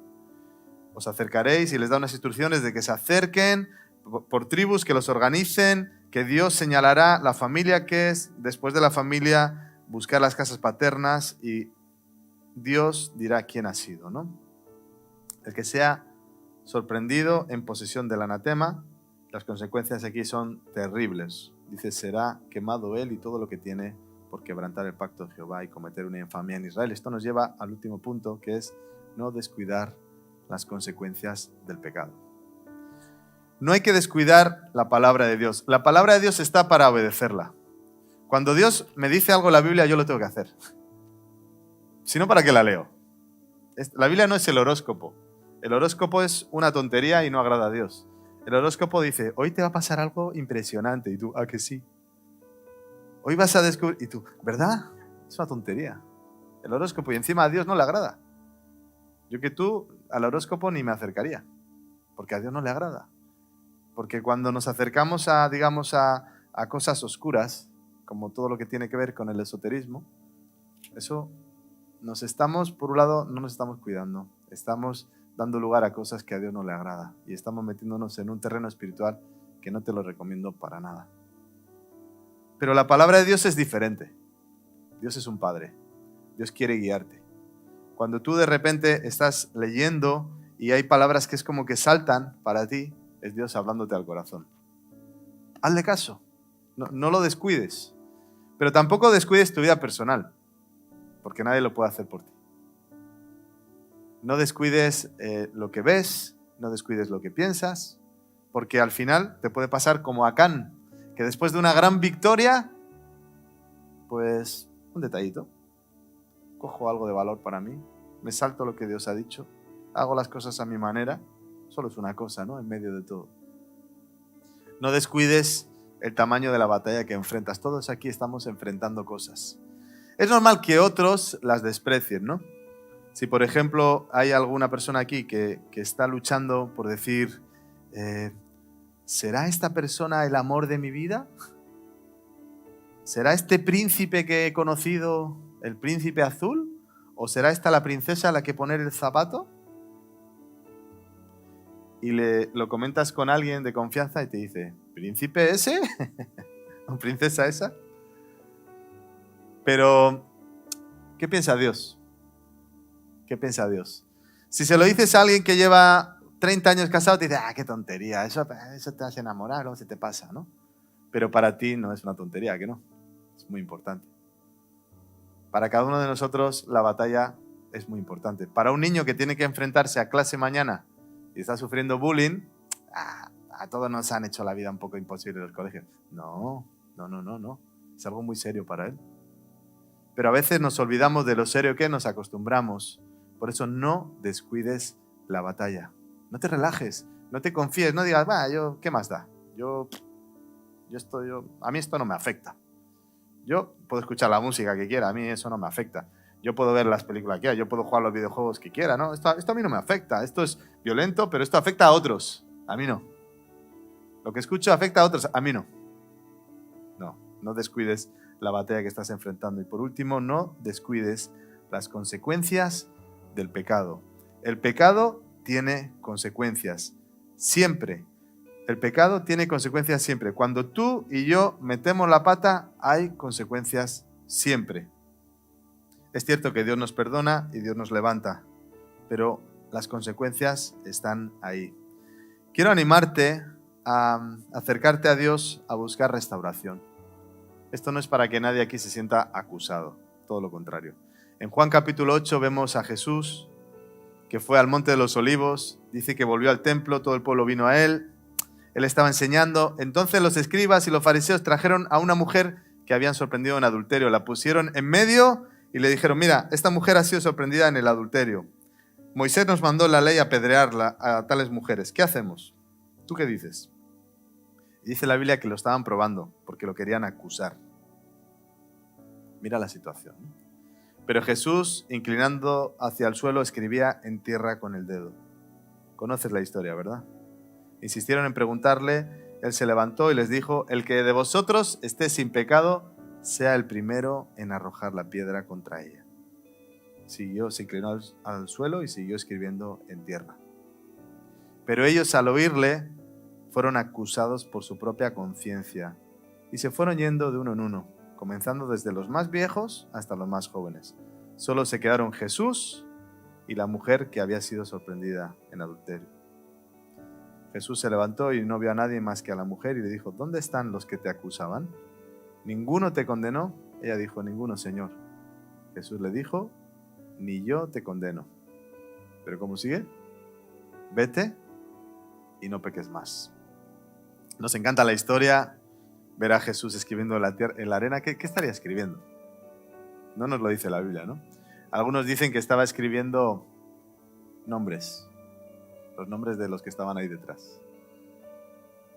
Os acercaréis y les da unas instrucciones de que se acerquen por tribus, que los organicen, que Dios señalará la familia que es, después de la familia buscar las casas paternas y Dios dirá quién ha sido, ¿no? El que sea sorprendido en posesión del anatema, las consecuencias aquí son terribles. Dice, será quemado él y todo lo que tiene por quebrantar el pacto de Jehová y cometer una infamia en Israel. Esto nos lleva al último punto, que es no descuidar las consecuencias del pecado. No hay que descuidar la palabra de Dios. La palabra de Dios está para obedecerla. Cuando Dios me dice algo en la Biblia, yo lo tengo que hacer. Si no, ¿para qué la leo? La Biblia no es el horóscopo. El horóscopo es una tontería y no agrada a Dios. El horóscopo dice, hoy te va a pasar algo impresionante. Y tú, ¿ah, que sí? Hoy vas a descubrir... Y tú, ¿verdad? Es una tontería. El horóscopo, y encima a Dios no le agrada. Yo que tú al horóscopo ni me acercaría, porque a Dios no le agrada. Porque cuando nos acercamos a, digamos, a cosas oscuras, como todo lo que tiene que ver con el esoterismo, eso nos estamos, por un lado, no nos estamos cuidando. Estamos dando lugar a cosas que a Dios no le agrada. Y estamos metiéndonos en un terreno espiritual que no te lo recomiendo para nada. Pero la palabra de Dios es diferente. Dios es un padre. Dios quiere guiarte. Cuando tú de repente estás leyendo y hay palabras que es como que saltan para ti, es Dios hablándote al corazón. Hazle caso. No lo descuides. Pero tampoco descuides tu vida personal, porque nadie lo puede hacer por ti. No descuides lo que ves, no descuides lo que piensas, porque al final te puede pasar como a Acán, que después de una gran victoria, pues un detallito. Cojo algo de valor para mí, me salto lo que Dios ha dicho, hago las cosas a mi manera, solo es una cosa, ¿no? En medio de todo. No descuides el tamaño de la batalla que enfrentas. Todos aquí estamos enfrentando cosas. Es normal que otros las desprecien, ¿no? Si, por ejemplo, hay alguna persona aquí que está luchando por decir, ¿será esta persona el amor de mi vida? ¿Será este príncipe que he conocido el príncipe azul? ¿O será esta la princesa a la que poner el zapato? Y lo comentas con alguien de confianza y te dice, ¿príncipe ese? ¿O princesa esa? Pero, ¿qué piensa Dios? ¿Qué piensa Dios? Si se lo dices a alguien que lleva 30 años casado, te dice, qué tontería, eso te hace enamorar o se te pasa, ¿no? Pero para ti no es una tontería, ¿que no? Es muy importante. Para cada uno de nosotros la batalla es muy importante. Para un niño que tiene que enfrentarse a clase mañana y está sufriendo bullying, a todos nos han hecho la vida un poco imposible en el colegio. No. Es algo muy serio para él. Pero a veces nos olvidamos de lo serio que nos acostumbramos. Por eso no descuides la batalla. No te relajes, no te confíes, no digas, ¿qué más da? A mí esto no me afecta. Yo puedo escuchar la música que quiera, a mí eso no me afecta. Yo puedo ver las películas que quiera, yo puedo jugar los videojuegos que quiera, ¿no? Esto a mí no me afecta. Esto es violento, pero esto afecta a otros. A mí no. Lo que escucho afecta a otros, a mí no. No descuides la batalla que estás enfrentando. Y por último, no descuides las consecuencias del pecado. El pecado tiene consecuencias. Siempre. El pecado tiene consecuencias siempre. Cuando tú y yo metemos la pata, hay consecuencias siempre. Es cierto que Dios nos perdona y Dios nos levanta, pero las consecuencias están ahí. Quiero animarte a acercarte a Dios a buscar restauración. Esto no es para que nadie aquí se sienta acusado, todo lo contrario. En Juan capítulo 8 vemos a Jesús que fue al Monte de los Olivos, dice que volvió al templo, todo el pueblo vino a él estaba enseñando. Entonces los escribas y los fariseos trajeron a una mujer que habían sorprendido en adulterio, la pusieron en medio y le dijeron, mira, esta mujer ha sido sorprendida en el adulterio. Moisés nos mandó la ley apedrearla a tales mujeres. ¿Qué hacemos? ¿Tú qué dices? Y dice la Biblia que lo estaban probando porque lo querían acusar. Mira la situación. Pero Jesús, inclinando hacia el suelo, escribía en tierra con el dedo. Conoces la historia, ¿verdad? Insistieron en preguntarle, él se levantó y les dijo, el que de vosotros esté sin pecado, sea el primero en arrojar la piedra contra ella. Siguió, se inclinó al suelo y siguió escribiendo en tierra. Pero ellos, al oírle, fueron acusados por su propia conciencia y se fueron yendo de uno en uno, comenzando desde los más viejos hasta los más jóvenes. Solo se quedaron Jesús y la mujer que había sido sorprendida en adulterio. Jesús se levantó y no vio a nadie más que a la mujer y le dijo, ¿dónde están los que te acusaban? ¿Ninguno te condenó? Ella dijo, ninguno, Señor. Jesús le dijo, ni yo te condeno. ¿Pero cómo sigue? Vete y no peques más. Nos encanta la historia, ver a Jesús escribiendo en la arena. ¿Qué estaría escribiendo? No nos lo dice la Biblia, ¿no? Algunos dicen que estaba escribiendo nombres, los nombres de los que estaban ahí detrás.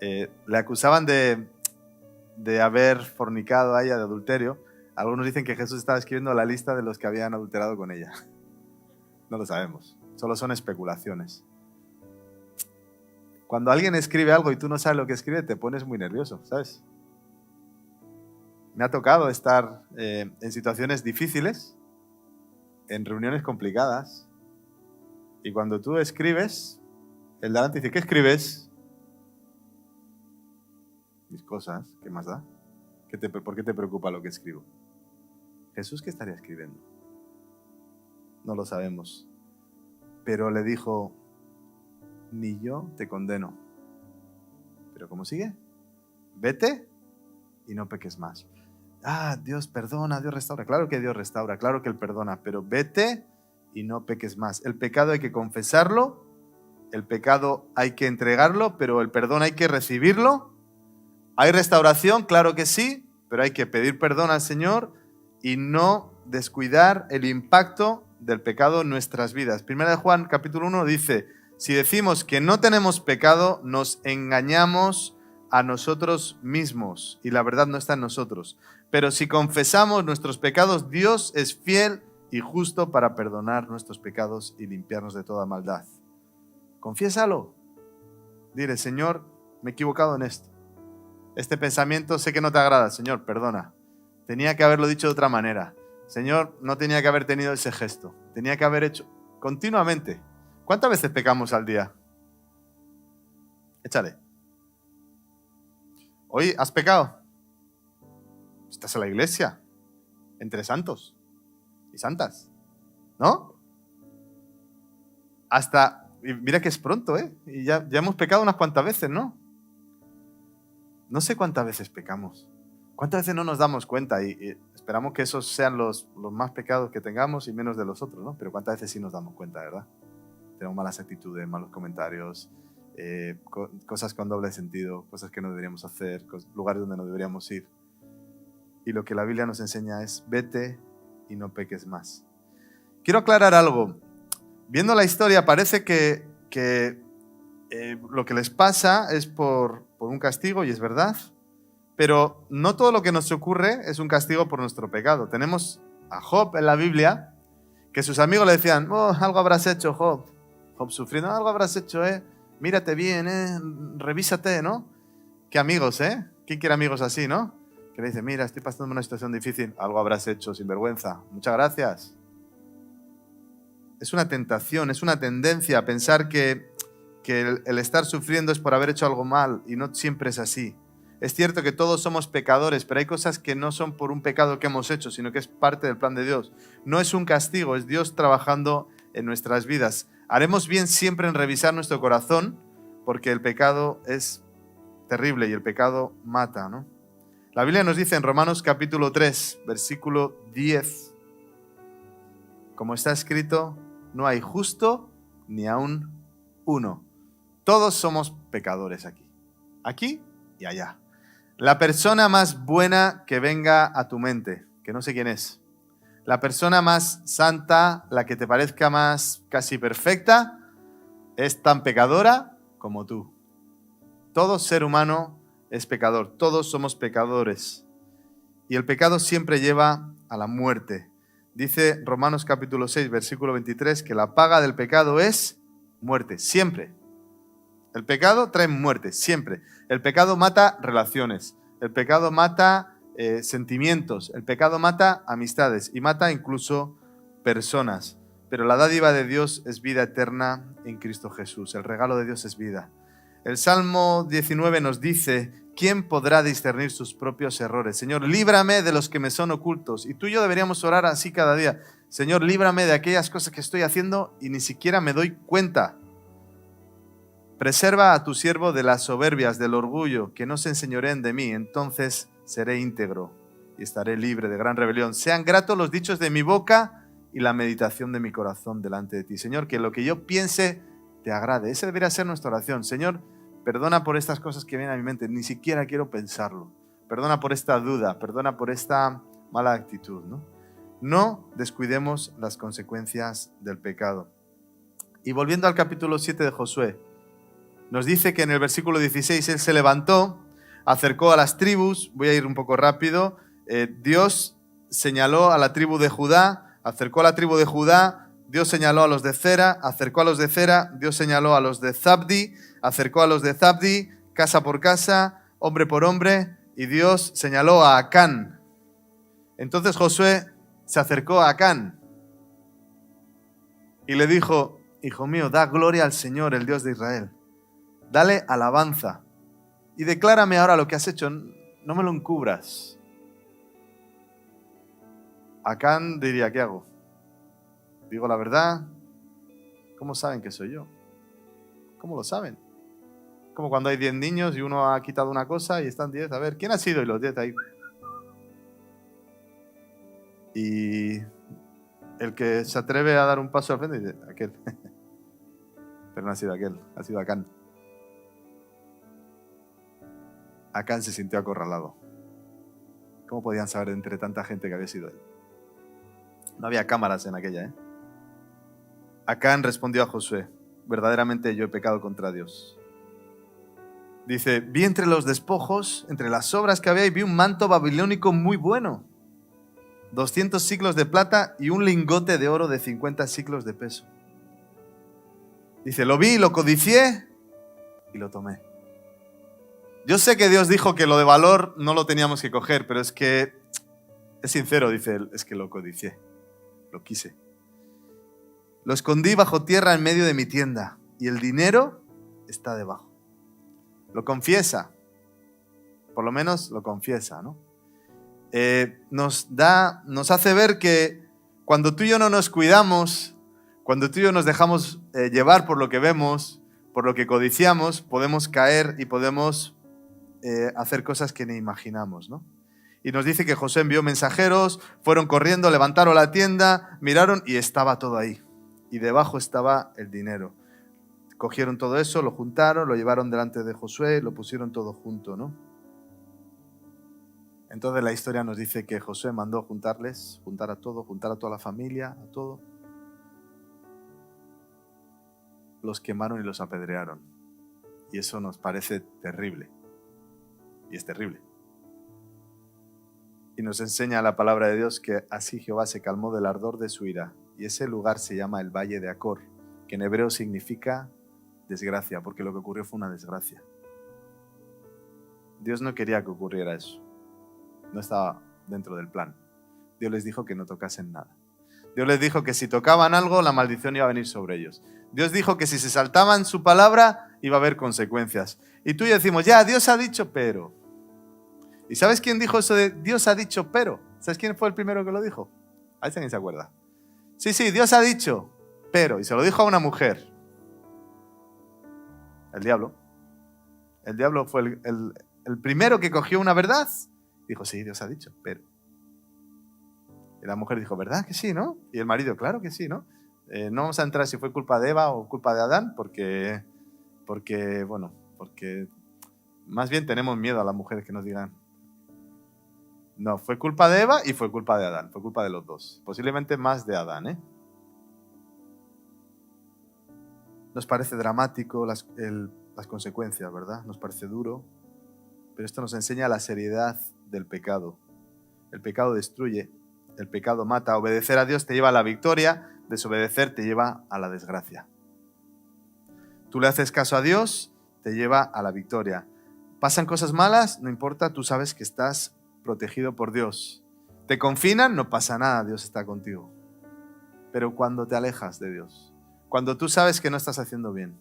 Le acusaban de haber fornicado a ella, de adulterio. Algunos dicen que Jesús estaba escribiendo la lista de los que habían adulterado con ella. No lo sabemos, solo son especulaciones. Cuando alguien escribe algo y tú no sabes lo que escribe, te pones muy nervioso, ¿sabes? Me ha tocado estar en situaciones difíciles, en reuniones complicadas, y cuando tú escribes, el delante dice, ¿qué escribes? Mis cosas, ¿qué más da? ¿Por qué te preocupa lo que escribo? Jesús, ¿qué estaría escribiendo? No lo sabemos. Pero le dijo, ni yo te condeno. ¿Pero cómo sigue? Vete y no peques más. Dios perdona, Dios restaura. Claro que Dios restaura, claro que Él perdona, pero vete y no peques más. El pecado hay que confesarlo, el pecado hay que entregarlo, pero el perdón hay que recibirlo. ¿Hay restauración? Claro que sí, pero hay que pedir perdón al Señor y no descuidar el impacto del pecado en nuestras vidas. Primera de Juan, capítulo 1, dice, si decimos que no tenemos pecado, nos engañamos a nosotros mismos y la verdad no está en nosotros. Pero si confesamos nuestros pecados, Dios es fiel y justo para perdonar nuestros pecados y limpiarnos de toda maldad. Confiésalo. Dile, Señor, me he equivocado en esto. Este pensamiento sé que no te agrada, Señor, perdona. Tenía que haberlo dicho de otra manera. Señor, no tenía que haber tenido ese gesto. Tenía que haber hecho continuamente. ¿Cuántas veces pecamos al día? Échale. Hoy has pecado. Estás en la iglesia, entre santos y santas, ¿no? Y mira que es pronto, ¿eh? Y ya hemos pecado unas cuantas veces, ¿no? No sé cuántas veces pecamos. ¿Cuántas veces no nos damos cuenta? Y esperamos que esos sean los más pecados que tengamos y menos de los otros, ¿no? Pero ¿cuántas veces sí nos damos cuenta, verdad? Tenemos malas actitudes, malos comentarios, cosas con doble sentido, cosas que no deberíamos hacer, lugares donde no deberíamos ir. Y lo que la Biblia nos enseña es, vete y no peques más. Quiero aclarar algo. Viendo la historia parece que lo que les pasa es por un castigo, y es verdad, pero no todo lo que nos ocurre es un castigo por nuestro pecado. Tenemos a Job en la Biblia, que sus amigos le decían, algo habrás hecho, Job. Job sufriendo, algo habrás hecho, mírate bien, revísate, ¿no? Qué amigos, ¿Quién quiere amigos así, no? Que le dice, mira, estoy pasando una situación difícil, algo habrás hecho, sinvergüenza. Muchas gracias. Es una tentación, es una tendencia a pensar que el estar sufriendo es por haber hecho algo mal, y no siempre es así. Es cierto que todos somos pecadores, pero hay cosas que no son por un pecado que hemos hecho, sino que es parte del plan de Dios. No es un castigo, es Dios trabajando en nuestras vidas. Haremos bien siempre en revisar nuestro corazón, porque el pecado es terrible y el pecado mata, ¿no? La Biblia nos dice en Romanos capítulo 3, versículo 10, como está escrito, no hay justo ni aún uno. Todos somos pecadores aquí y allá. La persona más buena que venga a tu mente, que no sé quién es, la persona más santa, la que te parezca más casi perfecta, es tan pecadora como tú. Todo ser humano es pecador, todos somos pecadores. Y el pecado siempre lleva a la muerte. Dice Romanos capítulo 6, versículo 23, que la paga del pecado es muerte, siempre. El pecado trae muerte, siempre. El pecado mata relaciones, el pecado mata sentimientos, el pecado mata amistades y mata incluso personas. Pero la dádiva de Dios es vida eterna en Cristo Jesús. El regalo de Dios es vida. El Salmo 19 nos dice: ¿quién podrá discernir sus propios errores? Señor, líbrame de los que me son ocultos. Y tú y yo deberíamos orar así cada día. Señor, líbrame de aquellas cosas que estoy haciendo y ni siquiera me doy cuenta. Preserva a tu siervo de las soberbias, del orgullo, que no se enseñoreen de mí. Entonces seré íntegro y estaré libre de gran rebelión. Sean gratos los dichos de mi boca y la meditación de mi corazón delante de ti. Señor, que lo que yo piense te agrade. Esa debería ser nuestra oración. Señor, perdona por estas cosas que vienen a mi mente. Ni siquiera quiero pensarlo. Perdona por esta duda. Perdona por esta mala actitud, ¿no? No descuidemos las consecuencias del pecado. Y volviendo al capítulo 7 de Josué, nos dice que en el versículo 16 él se levantó, acercó a las tribus. Voy a ir un poco rápido. Dios señaló a la tribu de Judá, acercó a la tribu de Judá. Dios señaló a los de Zera, acercó a los de Zera. Dios señaló a los de Zabdi, acercó a los de Zabdi, casa por casa, hombre por hombre. Y Dios señaló a Acán. Entonces Josué se acercó a Acán y le dijo: hijo mío, da gloria al Señor, el Dios de Israel. Dale alabanza y declárame ahora lo que has hecho. No me lo encubras. Acán diría: ¿qué hago? ¿Digo la verdad? ¿Cómo saben que soy yo? ¿Cómo lo saben? Como cuando hay 10 niños y uno ha quitado una cosa y están 10. A ver, ¿quién ha sido? Y los 10 ahí. Y el que se atreve a dar un paso al frente dice: aquel. Pero no ha sido aquel, ha sido Acán. Acán se sintió acorralado. ¿Cómo podían saber entre tanta gente que había sido él? No había cámaras en aquella, ¿eh? Acán respondió a Josué: verdaderamente yo he pecado contra Dios. Dice: vi entre los despojos, entre las obras que había, y vi un manto babilónico muy bueno, 200 siclos de plata y un lingote de oro de 50 siclos de peso. Dice: lo vi, lo codicié y lo tomé. Yo sé que Dios dijo que lo de valor no lo teníamos que coger, pero es que es sincero, dice él, es que lo codicié, lo quise. Lo escondí bajo tierra en medio de mi tienda y el dinero está debajo. Lo confiesa, por lo menos lo confiesa, ¿no? Nos hace ver que cuando tú y yo no nos cuidamos, cuando tú y yo nos dejamos llevar por lo que vemos, por lo que codiciamos, podemos caer y podemos hacer cosas que ni imaginamos, ¿no? Y nos dice que José envió mensajeros, fueron corriendo, levantaron la tienda, miraron y estaba todo ahí. Y debajo estaba el dinero. Cogieron todo eso, lo juntaron, lo llevaron delante de Josué, lo pusieron todo junto, ¿no? Entonces la historia nos dice que Josué mandó juntar a todo, juntar a toda la familia, a todo. Los quemaron y los apedrearon. Y eso nos parece terrible. Y es terrible. Y nos enseña la palabra de Dios que así Jehová se calmó del ardor de su ira. Y ese lugar se llama el Valle de Acor, que en hebreo significa desgracia, porque lo que ocurrió fue una desgracia. Dios no quería que ocurriera eso. No estaba dentro del plan. Dios les dijo que no tocasen nada. Dios les dijo que si tocaban algo, la maldición iba a venir sobre ellos. Dios dijo que si se saltaban su palabra, iba a haber consecuencias. Y tú y yo decimos: ya, Dios ha dicho pero. ¿Y sabes quién dijo eso de Dios ha dicho pero? ¿Sabes quién fue el primero que lo dijo? Ahí alguien se acuerda. Sí, Dios ha dicho pero. Y se lo dijo a una mujer. El diablo. El diablo fue el primero que cogió una verdad. Dijo: sí, Dios ha dicho pero. Y la mujer dijo: ¿verdad que sí, no? Y el marido: claro que sí, ¿no? No vamos a entrar si fue culpa de Eva o culpa de Adán, porque más bien tenemos miedo a las mujeres que nos digan. No, fue culpa de Eva y fue culpa de Adán, fue culpa de los dos. Posiblemente más de Adán, ¿eh? Nos parece dramático las consecuencias, ¿verdad? Nos parece duro, pero esto nos enseña la seriedad del pecado. El pecado destruye. el pecado mata. Obedecer a Dios te lleva a la victoria, desobedecer te lleva a la desgracia. Tú le haces caso a Dios, te lleva a la victoria. Pasan cosas malas, no importa, tú sabes que estás protegido por Dios. Te confinan, no pasa nada, Dios está contigo. Pero cuando te alejas de Dios, cuando tú sabes que no estás haciendo bien,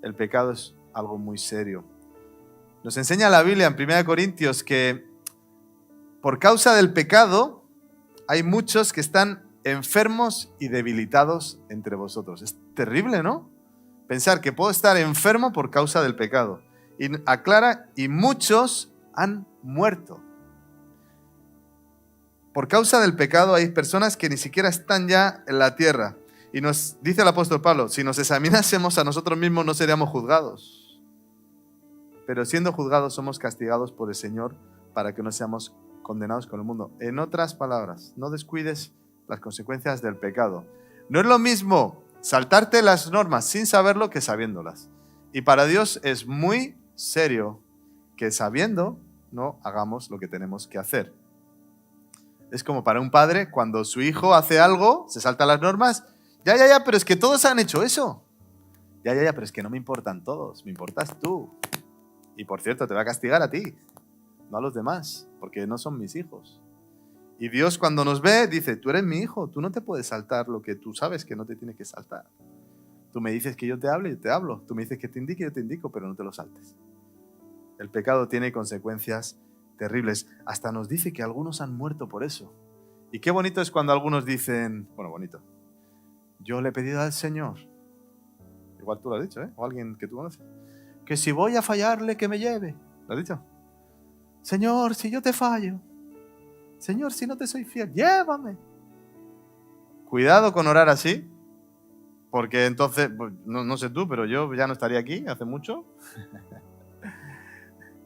el pecado es algo muy serio. Nos enseña la Biblia en 1 Corintios que por causa del pecado hay muchos que están enfermos y debilitados entre vosotros. Es terrible, ¿no? Pensar que puedo estar enfermo por causa del pecado. Y aclara, y muchos han muerto. Por causa del pecado hay personas que ni siquiera están ya en la tierra. Y nos dice el apóstol Pablo, si nos examinásemos a nosotros mismos no seríamos juzgados. Pero siendo juzgados somos castigados por el Señor para que no seamos condenados con el mundo. En otras palabras, no descuides las consecuencias del pecado. No es lo mismo saltarte las normas sin saberlo que sabiéndolas. Y para Dios es muy serio que sabiendo no hagamos lo que tenemos que hacer. Es como para un padre cuando su hijo hace algo, se salta las normas. Ya, pero es que todos han hecho eso. Ya, pero es que no me importan todos, me importas tú. Y por cierto, te va a castigar a ti, no a los demás, porque no son mis hijos. Y Dios cuando nos ve dice, tú eres mi hijo, tú no te puedes saltar lo que tú sabes que no te tiene que saltar. Tú me dices que yo te hable, yo te hablo. Tú me dices que te indique, yo te indico, pero no te lo saltes. El pecado tiene consecuencias terribles. Hasta nos dice que algunos han muerto por eso. Y qué bonito es cuando algunos dicen, bueno, bonito, yo le he pedido al Señor, igual tú lo has dicho, o alguien que tú conoces, que si voy a fallarle, que me lleve. ¿Lo has dicho? Señor, si yo te fallo, Señor, si no te soy fiel, llévame. Cuidado con orar así, porque entonces, pues, no sé tú, pero yo ya no estaría aquí hace mucho.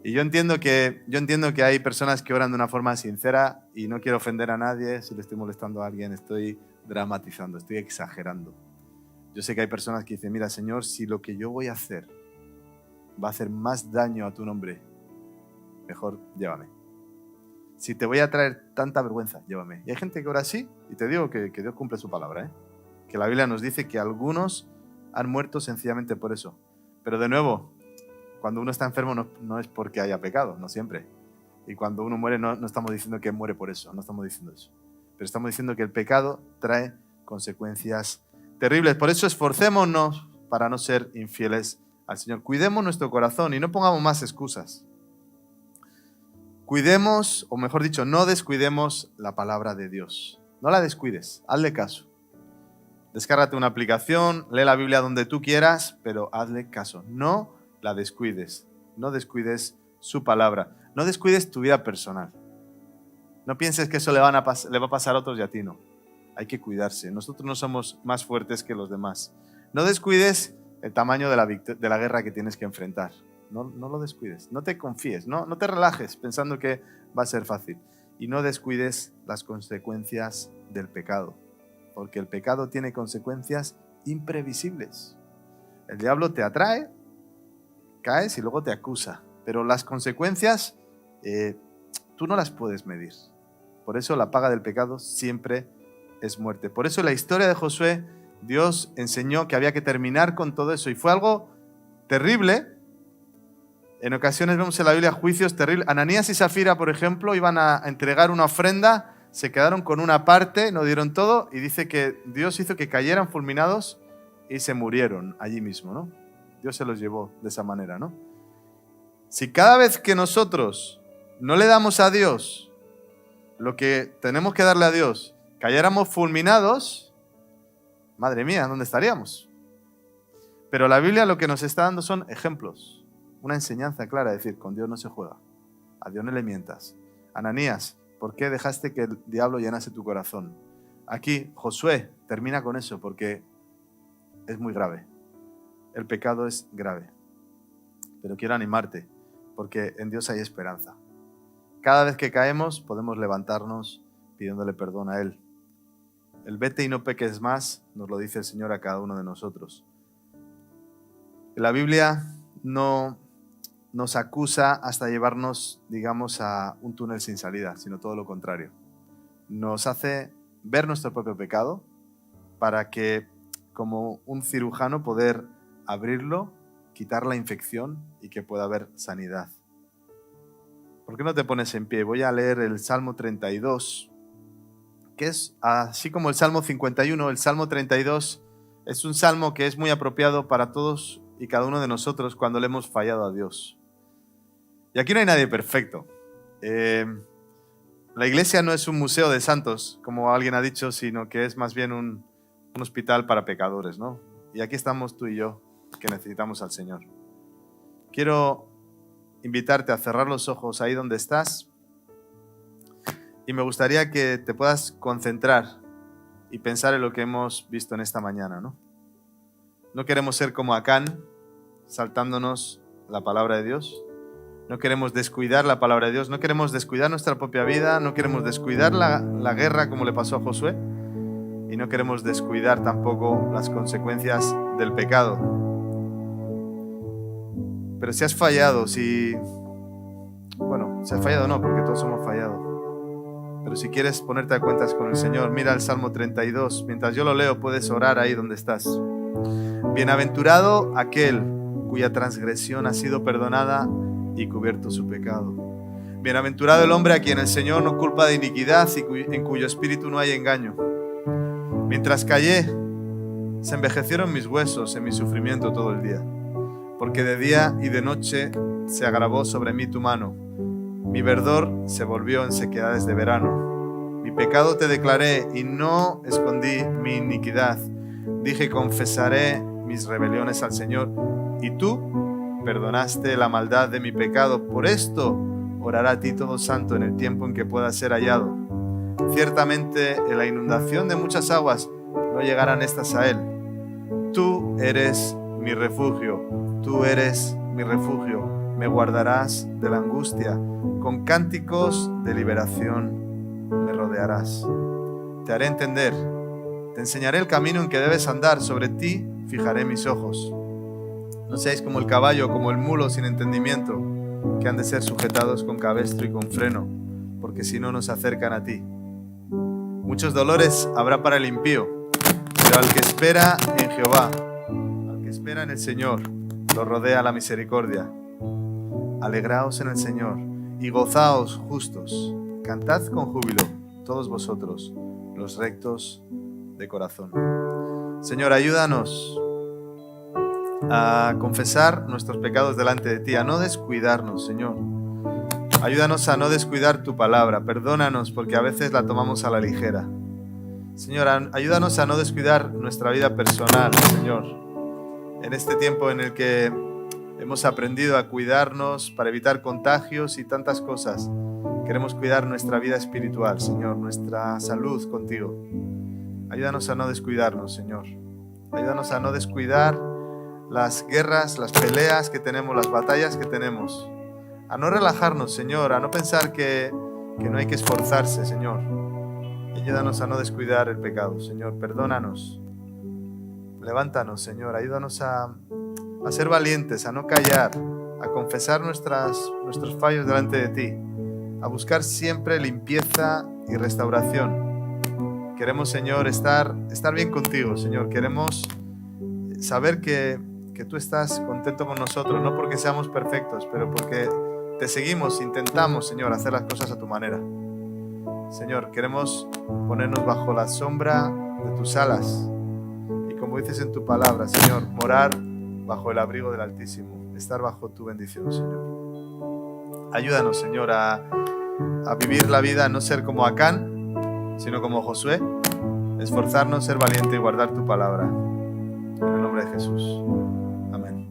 Y yo entiendo que hay personas que oran de una forma sincera y no quiero ofender a nadie. Si le estoy molestando a alguien, estoy dramatizando, estoy exagerando. Yo sé que hay personas que dicen, mira, Señor, si lo que yo voy a hacer va a hacer más daño a tu nombre, mejor llévame. Si te voy a traer tanta vergüenza, llévame. Y hay gente que ora así, y te digo que Dios cumple su palabra, que la Biblia nos dice que algunos han muerto sencillamente por eso. Pero de nuevo, cuando uno está enfermo no es porque haya pecado, no siempre. Y cuando uno muere no estamos diciendo que muere por eso, no estamos diciendo eso. Pero estamos diciendo que el pecado trae consecuencias terribles. Por eso esforcémonos para no ser infieles al Señor. Cuidemos nuestro corazón y no pongamos más excusas. Cuidemos, o mejor dicho, no descuidemos la palabra de Dios. No la descuides, hazle caso. Descárgate una aplicación, lee la Biblia donde tú quieras, pero hazle caso. No la descuides. No descuides su palabra. No descuides tu vida personal. No pienses que eso le va a pasar a otros y a ti no. Hay que cuidarse. Nosotros no somos más fuertes que los demás. No descuides el tamaño de la guerra que tienes que enfrentar. No lo descuides. No te confíes. No te relajes pensando que va a ser fácil. Y no descuides las consecuencias del pecado. Porque el pecado tiene consecuencias imprevisibles. El diablo te atrae, caes y luego te acusa. Pero las consecuencias tú no las puedes medir. Por eso la paga del pecado siempre es muerte. Por eso en la historia de Josué, Dios enseñó que había que terminar con todo eso. Y fue algo terrible. En ocasiones vemos en la Biblia juicios terribles. Ananías y Zafira, por ejemplo, iban a entregar una ofrenda, se quedaron con una parte, no dieron todo, y dice que Dios hizo que cayeran fulminados y se murieron allí mismo, ¿no? Dios se los llevó de esa manera, ¿no? Si cada vez que nosotros no le damos a Dios lo que tenemos que darle a Dios, cayéramos fulminados, madre mía, ¿dónde estaríamos? Pero la Biblia lo que nos está dando son ejemplos. Una enseñanza clara, es decir, con Dios no se juega. A Dios no le mientas. Ananías, ¿por qué dejaste que el diablo llenase tu corazón? Aquí, Josué termina con eso porque es muy grave. El pecado es grave. Pero quiero animarte porque en Dios hay esperanza. Cada vez que caemos podemos levantarnos pidiéndole perdón a Él. El vete y no peques más nos lo dice el Señor a cada uno de nosotros. La Biblia no nos acusa hasta llevarnos, digamos, a un túnel sin salida, sino todo lo contrario. nos hace ver nuestro propio pecado para que, como un cirujano, poder abrirlo, quitar la infección y que pueda haber sanidad. ¿Por qué no te pones en pie? Voy a leer el Salmo 32, que es así como el Salmo 51. El Salmo 32 es un salmo que es muy apropiado para todos y cada uno de nosotros cuando le hemos fallado a Dios. Y aquí no hay nadie perfecto. La iglesia no es un museo de santos, como alguien ha dicho, sino que es más bien un hospital para pecadores, ¿no? Y aquí estamos tú y yo, que necesitamos al Señor. Quiero invitarte a cerrar los ojos ahí donde estás y me gustaría que te puedas concentrar y pensar en lo que hemos visto en esta mañana, ¿no? No queremos ser como Acán, saltándonos la palabra de Dios. No queremos descuidar la palabra de Dios, no queremos descuidar nuestra propia vida, no queremos descuidar la guerra como le pasó a Josué y no queremos descuidar tampoco las consecuencias del pecado. Pero si has fallado, si has fallado no, porque todos hemos fallado. Pero si quieres ponerte a cuentas con el Señor, mira el Salmo 32. Mientras yo lo leo, puedes orar ahí donde estás. Bienaventurado aquel cuya transgresión ha sido perdonada y cubierto su pecado. Bienaventurado el hombre a quien el Señor no culpa de iniquidad y en cuyo espíritu no hay engaño. Mientras callé, se envejecieron mis huesos en mi sufrimiento todo el día, porque de día y de noche se agravó sobre mí tu mano. Mi verdor se volvió en sequedades de verano. Mi pecado te declaré y no escondí mi iniquidad. Dije, confesaré mis rebeliones al Señor, y tú perdonaste la maldad de mi pecado. Por esto orará a ti todo santo en el tiempo en que pueda ser hallado. Ciertamente en la inundación de muchas aguas no llegarán estas a él. Tú eres mi refugio, tú eres mi refugio. Me guardarás de la angustia, con cánticos de liberación me rodearás. Te haré entender, te enseñaré el camino en que debes andar, sobre ti fijaré mis ojos. No seáis como el caballo, como el mulo sin entendimiento, que han de ser sujetados con cabestro y con freno, porque si no nos acercan a ti. Muchos dolores habrá para el impío, pero al que espera en Jehová, al que espera en el Señor, lo rodea la misericordia. Alegraos en el Señor y gozaos justos. Cantad con júbilo, todos vosotros, los rectos de corazón. Señor, ayúdanos a confesar nuestros pecados delante de ti, a no descuidarnos, Señor. Ayúdanos a no descuidar tu palabra. Perdónanos porque a veces la tomamos a la ligera. Señor, ayúdanos a no descuidar nuestra vida personal, Señor. En este tiempo en el que hemos aprendido a cuidarnos para evitar contagios y tantas cosas, queremos cuidar nuestra vida espiritual, Señor, nuestra salud contigo. Ayúdanos a no descuidarnos, Señor. Ayúdanos a no descuidar las guerras, las peleas que tenemos, las batallas que tenemos. A no relajarnos, Señor, a no pensar que no hay que esforzarse, Señor. Ayúdanos a no descuidar el pecado, Señor. Perdónanos. Levántanos, Señor. Ayúdanos a ser valientes, a no callar, a confesar nuestros fallos delante de ti, a buscar siempre limpieza y restauración. Queremos, Señor, estar bien contigo, Señor. Queremos saber que tú estás contento con nosotros, no porque seamos perfectos, pero porque te seguimos, intentamos, Señor, hacer las cosas a tu manera. Señor, queremos ponernos bajo la sombra de tus alas y, como dices en tu palabra, Señor, morar bajo el abrigo del Altísimo, estar bajo tu bendición, Señor. Ayúdanos, Señor, a vivir la vida, no ser como Acán, sino como Josué, esforzarnos, ser valiente y guardar tu palabra. En el nombre de Jesús. Amén.